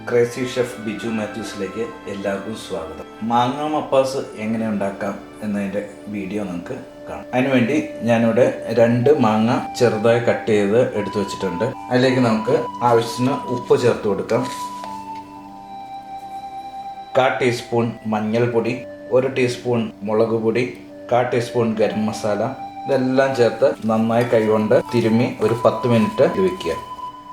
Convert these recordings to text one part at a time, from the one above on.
Crazy chef Biju മാത്യൂസിലേക്ക് എല്ലാവർക്കും സ്വാഗതം. മാങ്ങാമപ്പാസ് എങ്ങനെ ഉണ്ടാക്കാം എന്നതിൻ്റെ വീഡിയോ നമുക്ക് കാണാം. അതിനുവേണ്ടി ഞാനിവിടെ 2 മാങ്ങ ചെറുതായി കട്ട് ചെയ്ത് എടുത്തു വെച്ചിട്ടുണ്ട്. അതിലേക്ക് നമുക്ക് ആവശ്യത്തിന് ഉപ്പ് ചേർത്ത് കൊടുക്കാം. 1/4 ടീസ്പൂൺ മഞ്ഞൾപ്പൊടി, 1 ടീസ്പൂൺ മുളക് പൊടി, 1/4 ടീസ്പൂൺ ഗരം മസാല, ഇതെല്ലാം ചേർത്ത് നന്നായി കൈകൊണ്ട് തിരുമ്മി ഒരു 10 മിനിറ്റ് വെക്കുക.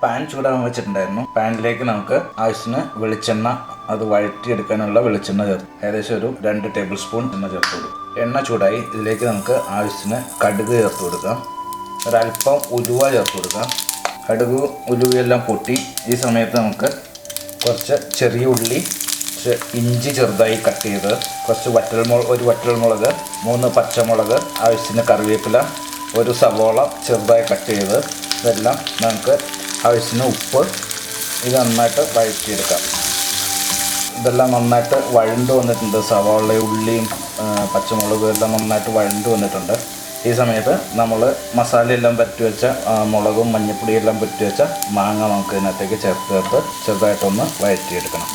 പാൻ ചൂടാൻ വെച്ചിട്ടുണ്ടായിരുന്നു. പാനിലേക്ക് നമുക്ക് ആവശ്യത്തിന് വെളിച്ചെണ്ണ, അത് വഴറ്റിയെടുക്കാനുള്ള വെളിച്ചെണ്ണ ചേർത്ത് ഏകദേശം ഒരു 2 ടേബിൾ സ്പൂൺ എണ്ണ ചേർത്ത് കൊടുക്കും. എണ്ണ ചൂടായി ഇതിലേക്ക് നമുക്ക് ആവശ്യത്തിന് കടുക് ചേർത്ത് കൊടുക്കാം. ഒരല്പം ഉലുവ ചേർത്ത് കൊടുക്കാം. കടുക് ഉലുവയെല്ലാം പൊട്ടി ഈ സമയത്ത് നമുക്ക് കുറച്ച് ചെറിയ ഉള്ളി, ഇഞ്ചി ചെറുതായി കട്ട് ചെയ്ത്, കുറച്ച് ഒരു വറ്റൽമുളക്, 3 പച്ചമുളക്, ആവശ്യത്തിന് കറിവേപ്പില, ഒരു സവോള ചെറുതായി കട്ട് ചെയ്ത്, ഇതെല്ലാം നമുക്ക് ആവശ്യത്തിന് ഉപ്പ്, ഇത് നന്നായിട്ട് വഴറ്റിയെടുക്കാം. ഇതെല്ലാം നന്നായിട്ട് വഴണ്ട് വന്നിട്ടുണ്ട്. സവാള, ഉള്ളിയും പച്ചമുളകും എല്ലാം നന്നായിട്ട് വഴണ്ട് വന്നിട്ടുണ്ട്. ഈ സമയത്ത് നമ്മൾ മസാലയെല്ലാം പറ്റി വെച്ച മുളകും മഞ്ഞൾപ്പൊടിയും എല്ലാം പറ്റി വെച്ച മാങ്ങ നമുക്ക് ഇതിനകത്തേക്ക് ചേർത്ത് ചെറുതായിട്ടൊന്ന് വഴറ്റിയെടുക്കണം.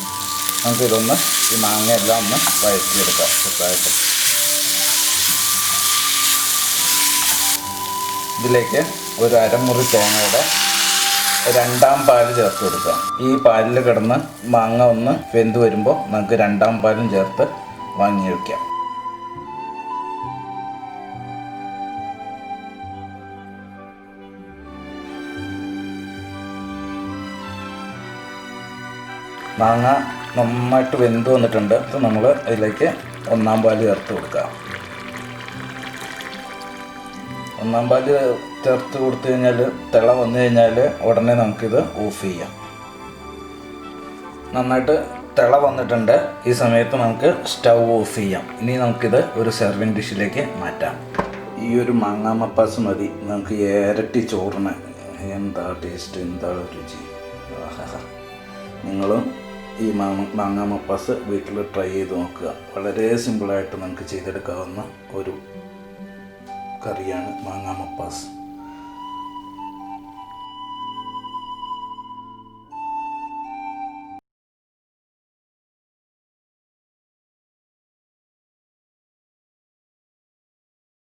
നമുക്കിതൊന്ന് ഈ മാങ്ങയെല്ലാം ഒന്ന് വഴറ്റിയെടുക്കാം ചെറുതായിട്ട്. ഇതിലേക്ക് ഒരു അരമുറി തേങ്ങയുടെ 2ാം പാല് ചേർത്ത് കൊടുക്കാം. ഈ പാലിൽ കിടന്ന് മാങ്ങ ഒന്ന് വെന്ത് വരുമ്പോൾ നമുക്ക് 2ാം പാലും ചേർത്ത് വാങ്ങി വയ്ക്കാം. മാങ്ങ നന്നായിട്ട് വെന്ത് വന്നിട്ടുണ്ട്. നമ്മൾ ഇതിലേക്ക് 1ാം പാല് ചേർത്ത് കൊടുക്കാം. 1ാം പാല് ചേർത്ത് കൊടുത്തു കഴിഞ്ഞാൽ തിള വന്നു കഴിഞ്ഞാൽ ഉടനെ നമുക്കിത് ഓഫ് ചെയ്യാം. നന്നായിട്ട് തിള വന്നിട്ടുണ്ട്. ഈ സമയത്ത് നമുക്ക് സ്റ്റൗ ഓഫ് ചെയ്യാം. ഇനി നമുക്കിത് ഒരു സെർവിങ് ഡിഷിലേക്ക് മാറ്റാം. ഈ ഒരു മാങ്ങാമപ്പാസ് മതി നമുക്ക് ഇരട്ടി ചോറിന്. എന്താ ടേസ്റ്റ്, എന്താ രുചി! നിങ്ങളും ഈ മാങ്ങാമപ്പാസ് വീട്ടിൽ ട്രൈ ചെയ്ത് നോക്കുക. വളരെ സിമ്പിളായിട്ട് നമുക്ക് ചെയ്തെടുക്കാവുന്ന ഒരു കറിയാണ് മാങ്ങാമപ്പാസ്.